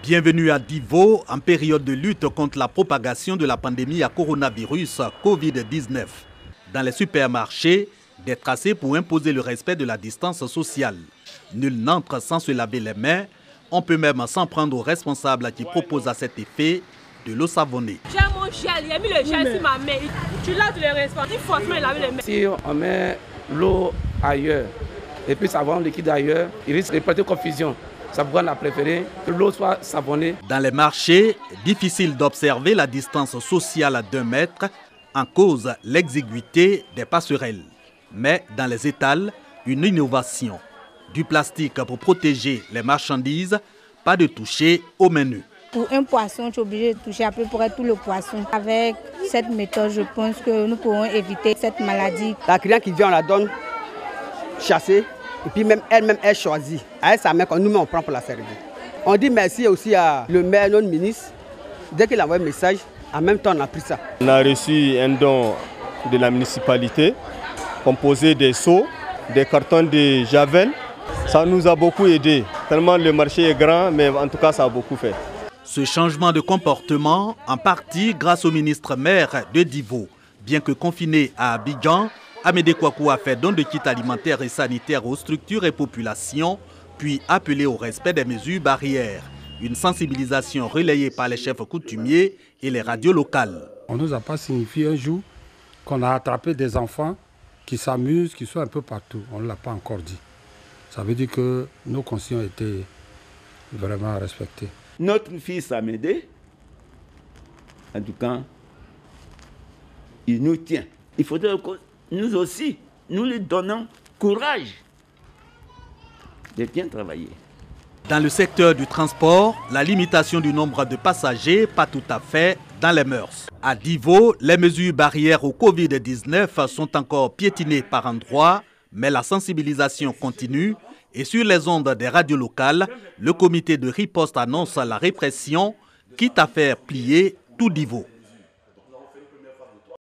Bienvenue à Divo en période de lutte contre la propagation de la pandémie à coronavirus Covid-19. Dans les supermarchés, des tracés pour imposer le respect de la distance sociale. Nul n'entre sans se laver les mains. On peut même s'en prendre aux responsables qui proposent à cet effet de l'eau savonnée. J'ai mon gel, il a mis le gel sur ma main. Tu laves les responsables, il faut forcément laver les mains. Si on met l'eau ailleurs et puis savon liquide ailleurs, il risque de porter confusion. Ça pourrait la préférer que l'eau soit savonnée. Dans les marchés, difficile d'observer la distance sociale d'1 mètre en cause l'exiguïté des passerelles. Mais dans les étals, une innovation. Du plastique pour protéger les marchandises, pas de toucher au menu. Pour un poisson, tu es obligé de toucher à peu près tout le poisson. Avec cette méthode, je pense que nous pourrons éviter cette maladie. La cliente qui vient, on la donne chasser. Et puis même elle-même, elle choisit. Avec sa main, quand nous on prend pour la servir. On dit merci aussi à le maire, notre ministre. Dès qu'il envoie un message, en même temps on a pris ça. On a reçu un don de la municipalité, composé des seaux, des cartons de javel. Ça nous a beaucoup aidé, tellement le marché est grand, mais en tout cas ça a beaucoup fait. Ce changement de comportement, en partie grâce au ministre maire de Divo. Bien que confiné à Abidjan, Amédée Kouakou a fait don de kits alimentaires et sanitaires aux structures et populations, puis appelé au respect des mesures barrières. Une sensibilisation relayée par les chefs coutumiers et les radios locales. On ne nous a pas signifié un jour qu'on a attrapé des enfants qui s'amusent, qui sont un peu partout. On ne l'a pas encore dit. Ça veut dire que nos consignes ont été vraiment respectées. Notre fils Amédée, en tout cas, il nous tient. Il faudrait que nous aussi, nous lui donnons courage de bien travailler. Dans le secteur du transport, la limitation du nombre de passagers, pas tout à fait dans les mœurs. À Divo, les mesures barrières au Covid-19 sont encore piétinées par endroits, mais la sensibilisation continue. Et sur les ondes des radios locales, le comité de riposte annonce la répression, quitte à faire plier tout Divo.